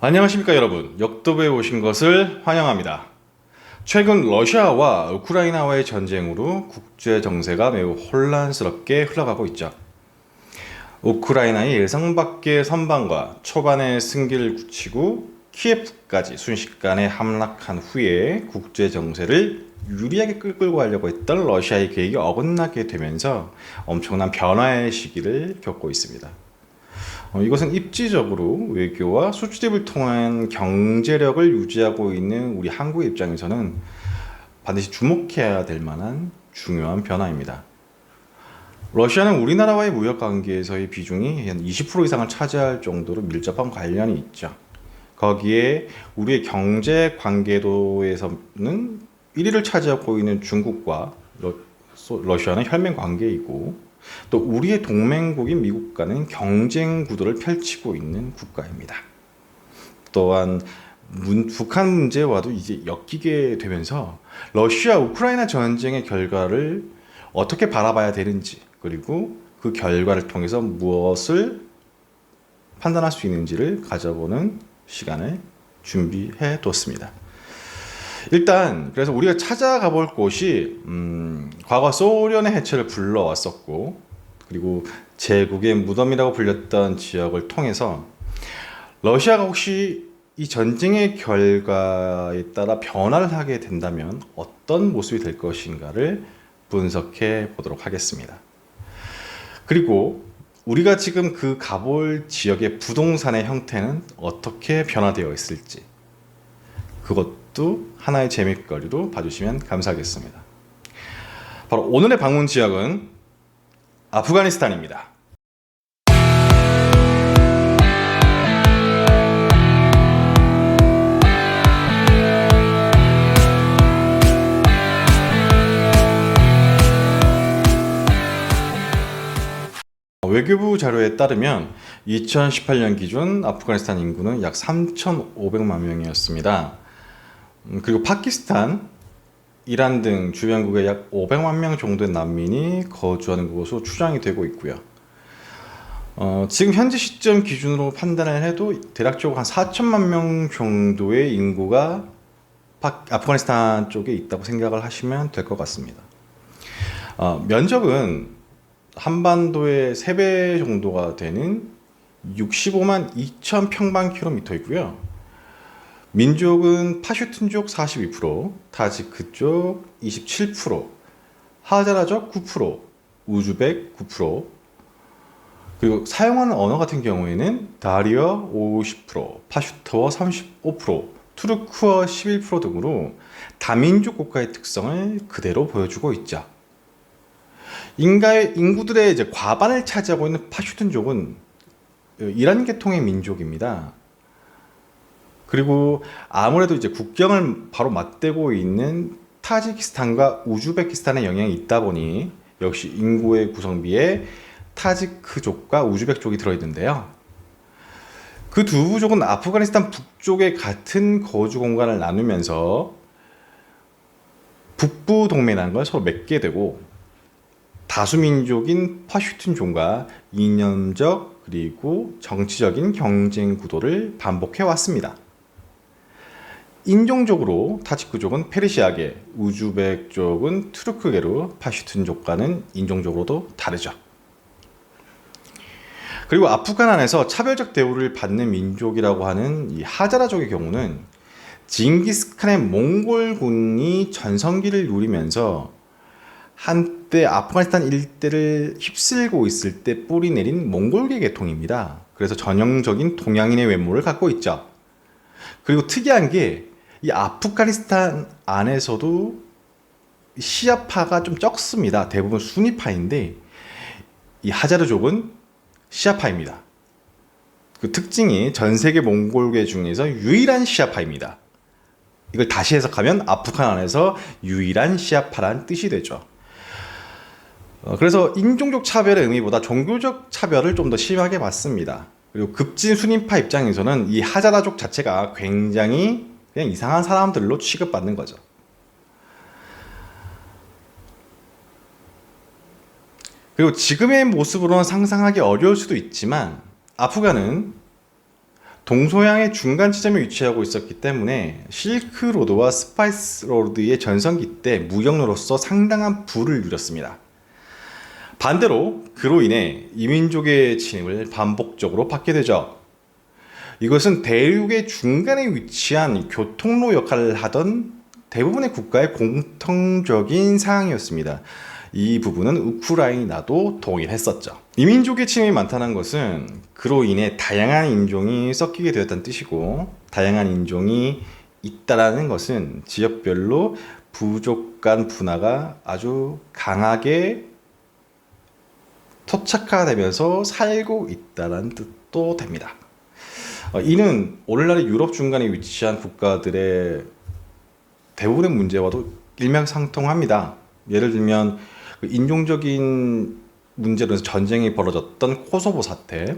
안녕하십니까 여러분, 역도부에 오신 것을 환영합니다. 최근 러시아와 우크라이나와의 전쟁으로 국제 정세가 매우 혼란스럽게 흘러가고 있죠. 우크라이나의 예상 밖의 선방과 초반에 승기를 굳히고 키예프까지 순식간에 함락한 후에 국제 정세를 유리하게 끌고 가려고 했던 러시아의 계획이 어긋나게 되면서 엄청난 변화의 시기를 겪고 있습니다. 이것은 입지적으로 외교와 수출입을 통한 경제력을 유지하고 있는 우리 한국의 입장에서는 반드시 주목해야 될 만한 중요한 변화입니다. 러시아는 우리나라와의 무역 관계에서의 비중이 한 20% 이상을 차지할 정도로 밀접한 관련이 있죠. 거기에 우리의 경제 관계도에서는 1위를 차지하고 있는 중국과 러시아는 혈맹 관계이고, 또 우리의 동맹국인 미국과는 경쟁 구도를 펼치고 있는 국가입니다. 또한 북한 문제와도 이제 엮이게 되면서 러시아 우크라이나 전쟁의 결과를 어떻게 바라봐야 되는지, 그리고 그 결과를 통해서 무엇을 판단할 수 있는지를 가져보는 시간을 준비해 뒀습니다. 일단 그래서 우리가 찾아가 볼 곳이 과거 소련의 해체를 불러왔었고, 그리고 제국의 무덤이라고 불렸던 지역을 통해서 러시아가 혹시 이 전쟁의 결과에 따라 변화를 하게 된다면 어떤 모습이 될 것인가를 분석해 보도록 하겠습니다. 그리고 우리가 지금 그 가볼 지역의 부동산의 형태는 어떻게 변화되어 있을지, 그것도 하나의 재미거리로 봐주시면 감사하겠습니다. 바로 오늘의 방문 지역은 아프가니스탄입니다. 외교부 자료에 따르면 2018년 기준 아프가니스탄 인구는 약 3,500만 명이었습니다. 그리고 파키스탄, 이란 등 주변국에 약 500만 명 정도의 난민이 거주하는 것으로 추정이 되고 있고요. 지금 현재 시점 기준으로 판단을 해도 대략적으로 한 4천만 명 정도의 인구가 아프가니스탄 쪽에 있다고 생각을 하시면 될 것 같습니다. 면적은 한반도의 3배 정도가 되는 65만 2천 평방킬로미터이고요. 민족은 파슈툰족 42%, 타지크족 27%, 하자라족 9%, 우즈벡 9%, 그리고 사용하는 언어 같은 경우에는 다리어 50%, 파슈트어 35%, 투르크어 11% 등으로 다민족 국가의 특성을 그대로 보여주고 있죠. 인구들의 이제 과반을 차지하고 있는 파슈툰족은 이란 계통의 민족입니다. 그리고 아무래도 이제 국경을 바로 맞대고 있는 타지키스탄과 우즈베키스탄의 영향이 있다 보니 역시 인구의 구성비에 타지크족과 우즈벡족이 들어있는데요. 그 두 부족은 아프가니스탄 북쪽에 같은 거주 공간을 나누면서 북부 동맹이라는 걸 서로 맺게 되고, 다수민족인 파슈툰족과 이념적 그리고 정치적인 경쟁 구도를 반복해 왔습니다. 인종적으로 타지크족은 페르시아계, 우즈벡족은 투르크계로 파슈툰족과는 인종적으로도 다르죠. 그리고 아프간 안에서 차별적 대우를 받는 민족이라고 하는 이 하자라족의 경우는 징기스칸의 몽골군이 전성기를 누리면서 한때 아프가니스탄 일대를 휩쓸고 있을 때 뿌리 내린 몽골계 계통입니다. 그래서 전형적인 동양인의 외모를 갖고 있죠. 그리고 특이한 게 이 아프가니스탄 안에서도 시아파가 좀 적습니다. 대부분 수니파인데 이 하자르족은 시아파입니다. 그 특징이 전 세계 몽골계 중에서 유일한 시아파입니다. 이걸 다시 해석하면 아프간 안에서 유일한 시아파라는 뜻이 되죠. 그래서 인종적 차별의 의미보다 종교적 차별을 좀 더 심하게 받습니다. 그리고 급진 순인파 입장에서는 이 하자라족 자체가 굉장히 그냥 이상한 사람들로 취급받는 거죠. 그리고 지금의 모습으로는 상상하기 어려울 수도 있지만 아프간은 동서양의 중간 지점에 위치하고 있었기 때문에 실크로드와 스파이스로드의 전성기 때 무역로로서 상당한 부를 누렸습니다. 반대로 그로 인해 이민족의 침입을 반복적으로 받게 되죠. 이것은 대륙의 중간에 위치한 교통로 역할을 하던 대부분의 국가의 공통적인 사항이었습니다. 이 부분은 우크라이나도 동일했었죠. 이민족의 침입이 많다는 것은 그로 인해 다양한 인종이 섞이게 되었다는 뜻이고, 다양한 인종이 있다라는 것은 지역별로 부족 간 분화가 아주 강하게 토착화되면서 살고 있다는 뜻도 됩니다. 이는 오늘날의 유럽 중간에 위치한 국가들의 대부분의 문제와도 일맥상통합니다. 예를 들면 인종적인 문제로 전쟁이 벌어졌던 코소보 사태,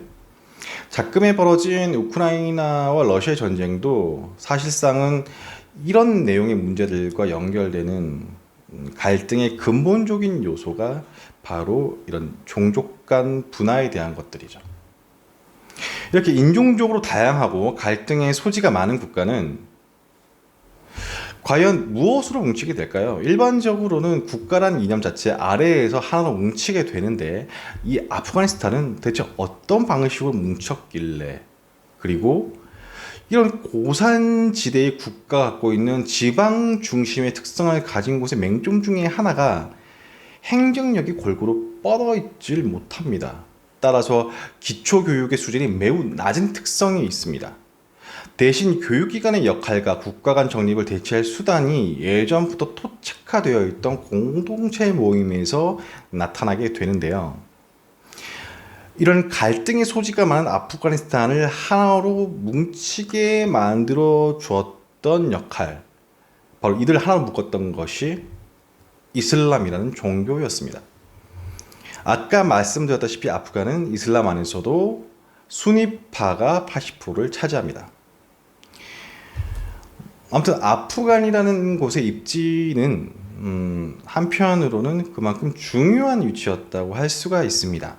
작금에 벌어진 우크라이나와 러시아의 전쟁도 사실상은 이런 내용의 문제들과 연결되는 갈등의 근본적인 요소가 바로 이런 종족 간 분화에 대한 것들이죠. 이렇게 인종적으로 다양하고 갈등의 소지가 많은 국가는 과연 무엇으로 뭉치게 될까요? 일반적으로는 국가란 이념 자체 아래에서 하나로 뭉치게 되는데, 이 아프가니스탄은 대체 어떤 방식으로 뭉쳤길래, 그리고 이런 고산지대의 국가가 갖고 있는 지방 중심의 특성을 가진 곳의 맹점 중에 하나가 행정력이 골고루 뻗어있질 못합니다. 따라서 기초교육의 수준이 매우 낮은 특성이 있습니다. 대신 교육기관의 역할과 국가 간 정립을 대체할 수단이 예전부터 토착화되어 있던 공동체 모임에서 나타나게 되는데요. 이런 갈등의 소지가 많은 아프가니스탄을 하나로 뭉치게 만들어 주었던 역할, 바로 이들 하나로 묶었던 것이 이슬람이라는 종교였습니다. 아까 말씀드렸다시피 아프간은 이슬람 안에서도 수니파가 80%를 차지합니다. 아무튼 아프간이라는 곳의 입지는 한편으로는 그만큼 중요한 위치였다고 할 수가 있습니다.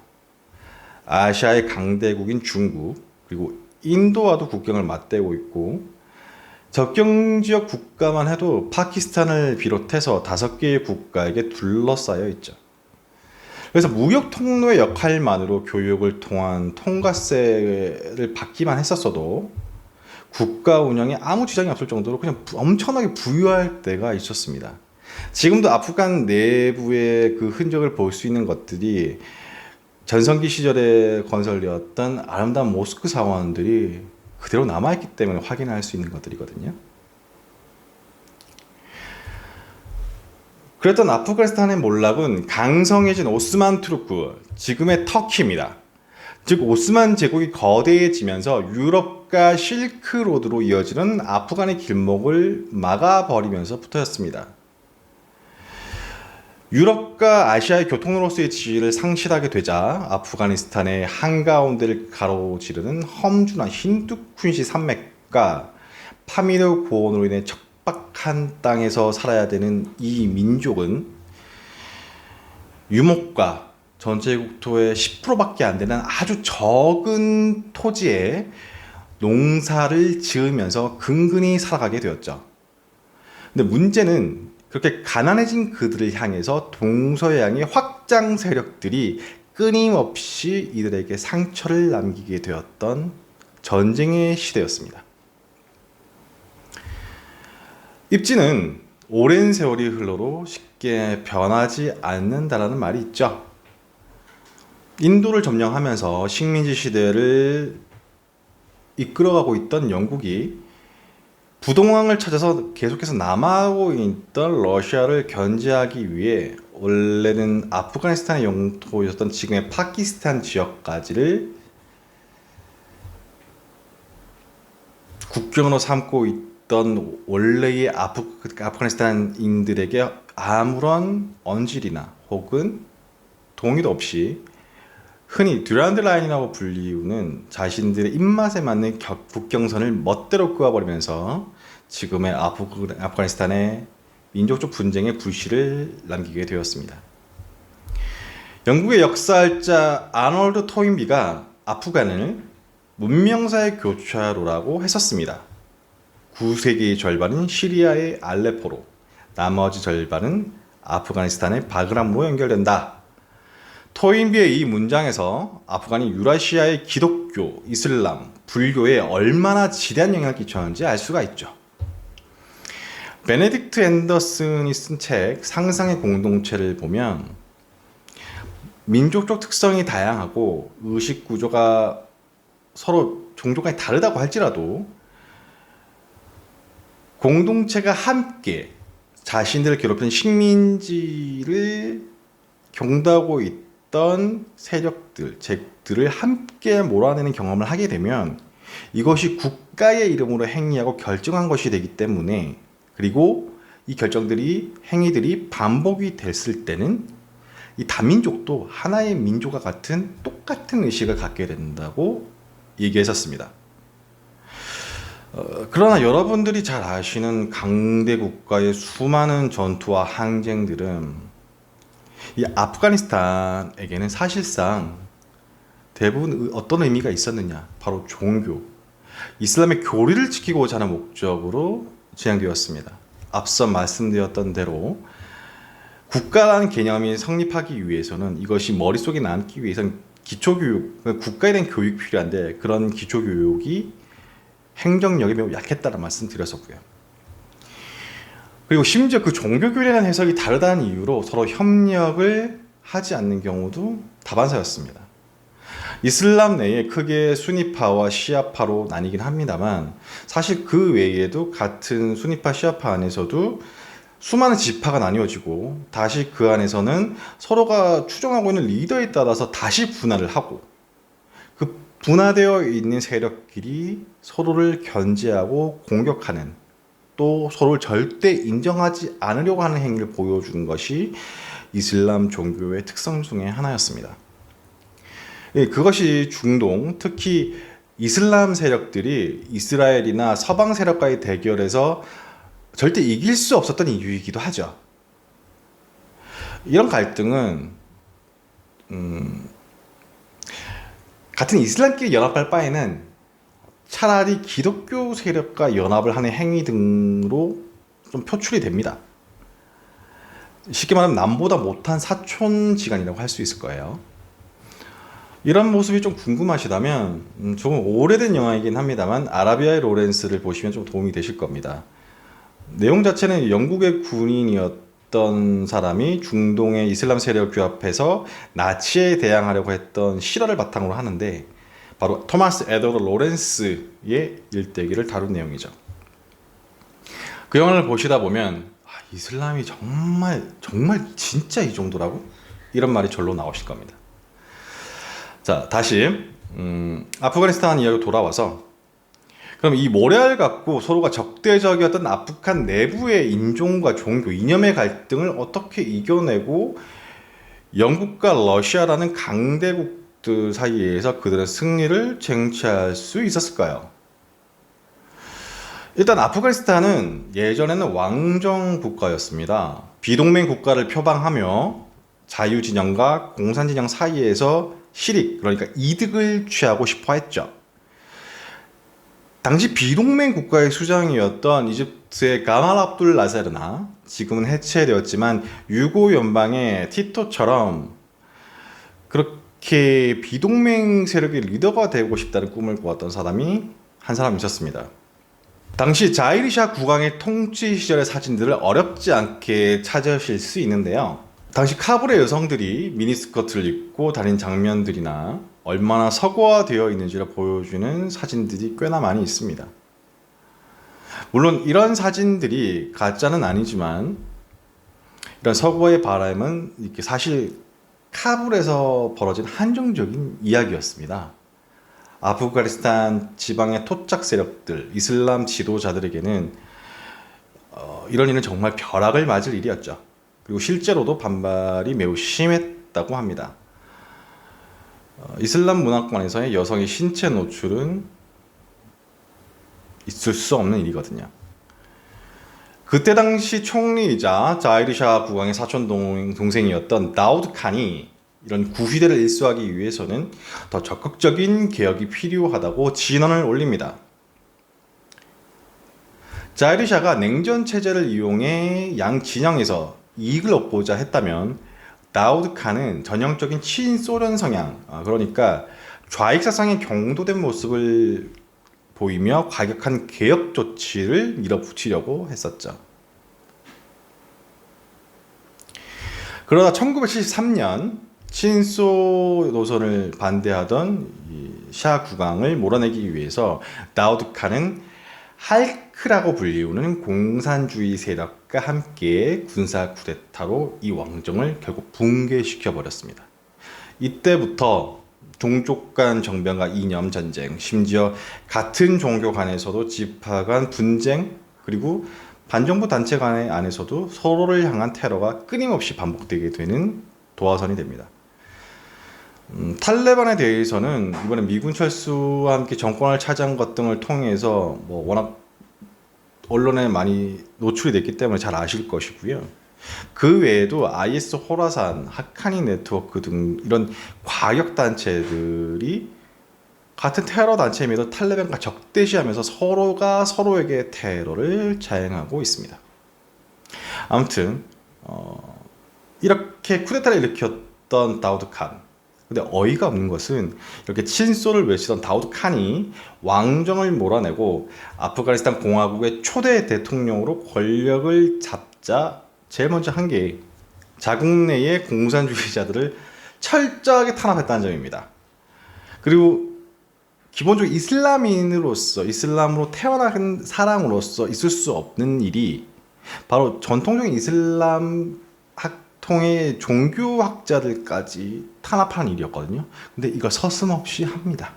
아시아의 강대국인 중국, 그리고 인도와도 국경을 맞대고 있고, 접경지역 국가만 해도 파키스탄을 비롯해서 5개의 국가에게 둘러싸여 있죠. 그래서 무역 통로의 역할만으로 교육을 통한 통과세를 받기만 했었어도 국가 운영에 아무 지장이 없을 정도로 그냥 엄청나게 부유할 때가 있었습니다. 지금도 아프간 내부의 그 흔적을 볼 수 있는 것들이 전성기 시절에 건설되었던 아름다운 모스크 사원들이 그대로 남아있기 때문에 확인할 수 있는 것들이거든요. 그랬던 아프가니스탄의 몰락은 강성해진 오스만 투르크, 지금의 터키입니다. 즉 오스만 제국이 거대해지면서 유럽과 실크로드로 이어지는 아프간의 길목을 막아버리면서부터였습니다. 유럽과 아시아의 교통로로서의 지위를 상실하게 되자 아프가니스탄의 한가운데를 가로지르는 험준한 힌두쿤시 산맥과 파미르 고원으로 인해 척박한 땅에서 살아야 되는 이 민족은 유목과 전체 국토의 10%밖에 안 되는 아주 적은 토지에 농사를 지으면서 근근히 살아가게 되었죠. 근데 문제는 그렇게 가난해진 그들을 향해서 동서양의 확장 세력들이 끊임없이 이들에게 상처를 남기게 되었던 전쟁의 시대였습니다. 입지는 오랜 세월이 흘러도 쉽게 변하지 않는다라는 말이 있죠. 인도를 점령하면서 식민지 시대를 이끌어가고 있던 영국이 부동항을 찾아서 계속해서 남하하고 있던 러시아를 견제하기 위해 원래는 아프가니스탄의 영토였던 지금의 파키스탄 지역까지를 국경으로 삼고 있던 원래의 아프가니스탄인들에게 아무런 언질이나 혹은 동의도 없이 흔히 듀란드 라인이라고 불리우는 자신들의 입맛에 맞는 국경선을 멋대로 그어버리면서 지금의 아프가니스탄의 민족적 분쟁의 불씨를 남기게 되었습니다. 영국의 역사학자 아놀드 토인비가 아프간을 문명사의 교차로라고 했었습니다. 9세기의 절반은 시리아의 알레포로, 나머지 절반은 아프가니스탄의 바그람으로 연결된다. 토인비의 이 문장에서 아프간이 유라시아의 기독교, 이슬람, 불교에 얼마나 지대한 영향을 끼쳤는지 알 수가 있죠. 베네딕트 앤더슨이 쓴 책 상상의 공동체를 보면 민족적 특성이 다양하고 의식 구조가 서로 종교가 다르다고 할지라도 공동체가 함께 자신들을 괴롭히는 식민지를 경도하고 있던 세력들, 잭들을 함께 몰아내는 경험을 하게 되면 이것이 국가의 이름으로 행위하고 결정한 것이 되기 때문에, 그리고 이 결정들이, 행위들이 반복이 됐을 때는 이 다민족도 하나의 민족과 같은 똑같은 의식을 갖게 된다고 얘기했었습니다. 그러나 여러분들이 잘 아시는 강대 국가의 수많은 전투와 항쟁들은 이 아프가니스탄에게는 사실상 대부분 어떤 의미가 있었느냐? 바로 종교, 이슬람의 교리를 지키고자 하는 목적으로 진행되었습니다. 앞서 말씀드렸던 대로 국가라는 개념이 성립하기 위해서는, 이것이 머릿속에 남기 위해서는 기초교육, 국가에 대한 교육이 필요한데 그런 기초교육이 행정력이 매우 약했다는 말씀 드렸었고요. 그리고 심지어 그 종교교리에 대한 해석이 다르다는 이유로 서로 협력을 하지 않는 경우도 다반사였습니다. 이슬람 내에 크게 수니파와 시아파로 나뉘긴 합니다만 사실 그 외에도 같은 수니파 시아파 안에서도 수많은 지파가 나뉘어지고 다시 그 안에서는 서로가 추종하고 있는 리더에 따라서 다시 분할을 하고, 그 분화되어 있는 세력끼리 서로를 견제하고 공격하는, 또 서로를 절대 인정하지 않으려고 하는 행위를 보여주는 것이 이슬람 종교의 특성 중에 하나였습니다. 그것이 중동, 특히 이슬람 세력들이 이스라엘이나 서방 세력과의 대결에서 절대 이길 수 없었던 이유이기도 하죠. 이런 갈등은 같은 이슬람끼리 연합할 바에는 차라리 기독교 세력과 연합을 하는 행위 등으로 좀 표출이 됩니다. 쉽게 말하면 남보다 못한 사촌지간이라고 할 수 있을 거예요. 이런 모습이 좀 궁금하시다면 조금 오래된 영화이긴 합니다만 아라비아의 로렌스를 보시면 좀 도움이 되실 겁니다. 내용 자체는 영국의 군인이었던 사람이 중동의 이슬람 세력 규합해서 나치에 대항하려고 했던 실화를 바탕으로 하는데, 바로 토마스 에드워드 로렌스의 일대기를 다룬 내용이죠. 그 영화를 보시다 보면 이슬람이 정말 진짜 이 정도라고? 이런 말이 절로 나오실 겁니다. 자, 다시 아프가니스탄 이야기로 돌아와서, 그럼 이 모래알 갖고 서로가 적대적이었던 아프간 내부의 인종과 종교, 이념의 갈등을 어떻게 이겨내고 영국과 러시아라는 강대국들 사이에서 그들의 승리를 쟁취할 수 있었을까요? 일단 아프가니스탄은 예전에는 왕정 국가였습니다. 비동맹 국가를 표방하며 자유진영과 공산진영 사이에서 실익, 그러니까 이득을 취하고 싶어 했죠. 당시 비동맹 국가의 수장이었던 이집트의 가말 압둘 나세르나, 지금은 해체되었지만 유고 연방의 티토처럼 그렇게 비동맹 세력의 리더가 되고 싶다는 꿈을 꾸었던 사람이 한 사람 있었습니다. 당시 자이리샤 국왕의 통치 시절의 사진들을 어렵지 않게 찾으실 수 있는데요. 당시 카불의 여성들이 미니스커트를 입고 다닌 장면들이나 얼마나 서구화되어 있는지를 보여주는 사진들이 꽤나 많이 있습니다. 물론 이런 사진들이 가짜는 아니지만 이런 서구화의 바람은 이렇게 사실 카불에서 벌어진 한정적인 이야기였습니다. 아프가니스탄 지방의 토착 세력들, 이슬람 지도자들에게는 이런 일은 정말 벼락을 맞을 일이었죠. 그리고 실제로도 반발이 매우 심했다고 합니다. 이슬람 문화권에서의 여성의 신체 노출은 있을 수 없는 일이거든요. 그때 당시 총리이자 자이리샤 국왕의 사촌 동생이었던 다우드 칸이 이런 구휘대를 일소하기 위해서는 더 적극적인 개혁이 필요하다고 진언을 올립니다. 자이르샤가 냉전 체제를 이용해 양 진영에서 이익을 얻고자 했다면 다우드 칸은 전형적인 친소련 성향, 그러니까 좌익 사상에 경도된 모습을 보이며 과격한 개혁 조치를 밀어붙이려고 했었죠. 그러다 1973년 친소 노선을 반대하던 샤 국왕을 몰아내기 위해서 다우드 칸은 할크라고 불리우는 공산주의 세력과 함께 군사 쿠데타로 이 왕정을 결국 붕괴시켜 버렸습니다. 이때부터 종족 간 정변과 이념 전쟁, 심지어 같은 종교 간에서도 지파 간 분쟁, 그리고 반정부 단체 간의 안에서도 서로를 향한 테러가 끊임없이 반복되게 되는 도화선이 됩니다. 탈레반에 대해서는 이번에 미군 철수와 함께 정권을 차지한 것 등을 통해서 워낙 언론에 많이 노출이 됐기 때문에 잘 아실 것이고요. 그 외에도 IS 호라산, 하카니 네트워크 등 이런 과격 단체들이 같은 테러 단체임에도 탈레반과 적대시하면서 서로가 서로에게 테러를 자행하고 있습니다. 아무튼 이렇게 쿠데타를 일으켰던 다우드 칸. 근데 어이가 없는 것은 이렇게 친소를 외치던 다우드 칸이 왕정을 몰아내고 아프가니스탄 공화국의 초대 대통령으로 권력을 잡자 제일 먼저 한 게 자국 내의 공산주의자들을 철저하게 탄압했다는 점입니다. 그리고 기본적으로 이슬람인으로서, 이슬람으로 태어난 사람으로서 있을 수 없는 일이 바로 전통적인 이슬람 학통의 종교학자들까지 탄압하는 일이었거든요. 근데 이걸 서슴없이 합니다.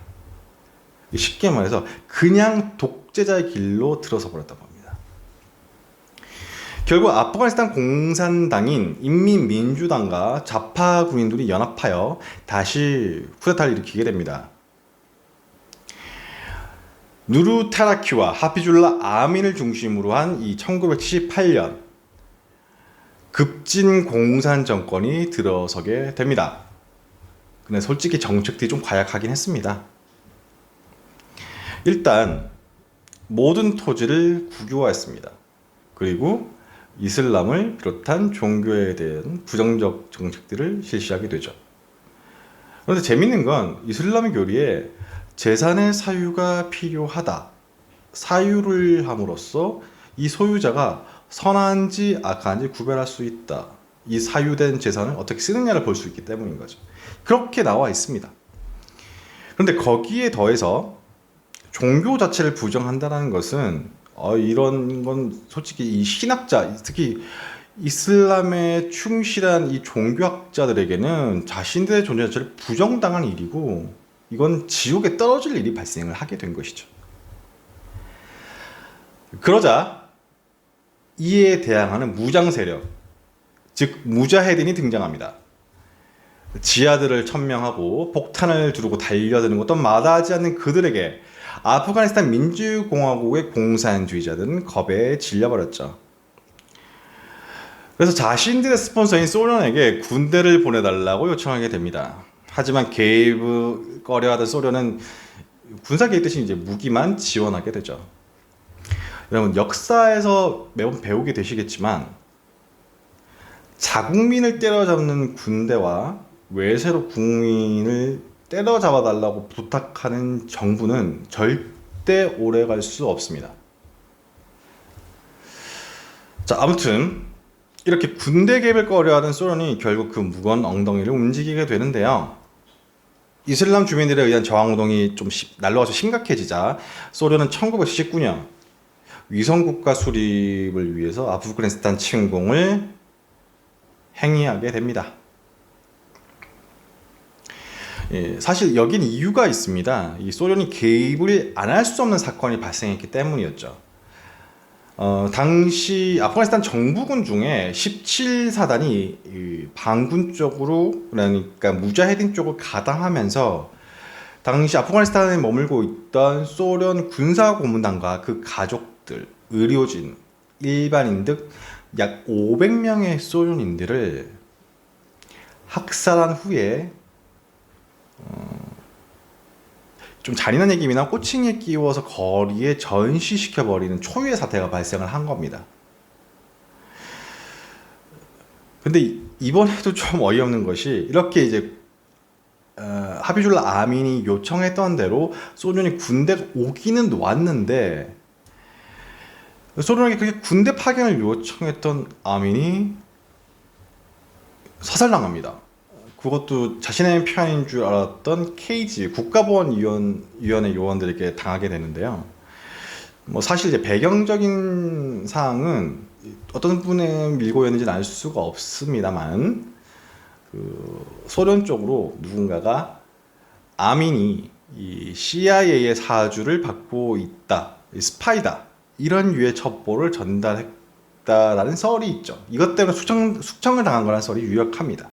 쉽게 말해서 그냥 독재자의 길로 들어서 버렸던 겁니다. 결국 아프가니스탄 공산당인 인민민주당과 좌파 군인들이 연합하여 다시 쿠데타를 일으키게 됩니다. 누르 타라키와 하피줄라 아민을 중심으로 한 이 1978년 급진 공산 정권이 들어서게 됩니다. 근데 솔직히 정책들이 좀 과약하긴 했습니다. 일단 모든 토지를 국유화했습니다. 그리고 이슬람을 비롯한 종교에 대한 부정적 정책들을 실시하게 되죠. 그런데 재밌는 건 이슬람 교리에 재산의 사유가 필요하다. 사유를 함으로써 이 소유자가 선한지 악한지 구별할 수 있다. 이 사유된 재산을 어떻게 쓰느냐를 볼 수 있기 때문인 거죠. 그렇게 나와 있습니다. 그런데 거기에 더해서 종교 자체를 부정한다는 것은 이런 건 솔직히 이 신학자, 특히 이슬람에 충실한 이 종교학자들에게는 자신들의 존재 자체를 부정당한 일이고 이건 지옥에 떨어질 일이 발생을 하게 된 것이죠. 그러자 이에 대항하는 무장 세력, 즉 무자헤딘이 등장합니다. 지하들을 천명하고 폭탄을 두르고 달려드는 것도 마다하지 않는 그들에게 아프가니스탄 민주공화국의 공산주의자들은 겁에 질려버렸죠. 그래서 자신들의 스폰서인 소련에게 군대를 보내달라고 요청하게 됩니다. 하지만 개입을 꺼려하던 소련은 군사 개입 대신 이제 무기만 지원하게 되죠. 여러분 역사에서 매번 배우게 되시겠지만 자국민을 때려잡는 군대와 외세로 국민을 때려잡아달라고 부탁하는 정부는 절대 오래 갈 수 없습니다. 자, 아무튼 이렇게 군대 개입을 꺼려하던 소련이 결국 그 무거운 엉덩이를 움직이게 되는데요. 이슬람 주민들에 의한 저항운동이 좀 날로와서 심각해지자 소련은 1979년 위성국가 수립을 위해서 아프가니스탄 침공을 행위하게 됩니다. 사실 여긴 이유가 있습니다. 이 소련이 개입을 안 할 수 없는 사건이 발생했기 때문이었죠. 당시 아프가니스탄 정부군 중에 17사단이 반군 쪽으로, 그러니까 무자헤딘 쪽을 가담하면서 당시 아프가니스탄에 머물고 있던 소련 군사 고문단과 그 가족들, 의료진, 일반인 등 약 500명의 소련인들을 학살한 후에 좀 잔인한 얘기입니다. 꼬칭에 끼워서 거리에 전시시켜버리는 초유의 사태가 발생을 한 겁니다. 근데 이번에도 좀 어이없는 것이 이렇게 이제 하비줄라 아민이 요청했던 대로 소련이 군대가 오기는 왔는데 소련에게 그렇게 군대 파견을 요청했던 아민이 사살당합니다. 그것도 자신의 편인 줄 알았던 KG 국가보안위원회 요원들에게 당하게 되는데요. 뭐 사실 이제 배경적인 사항은 어떤 분의 밀고였는지는 알 수가 없습니다만 소련 쪽으로 누군가가 아민이 이 CIA의 사주를 받고 있다, 스파이다 이런 유의 첩보를 전달했다라는 썰이 있죠. 이것 때문에 숙청을 당한 거라는 썰이 유력합니다.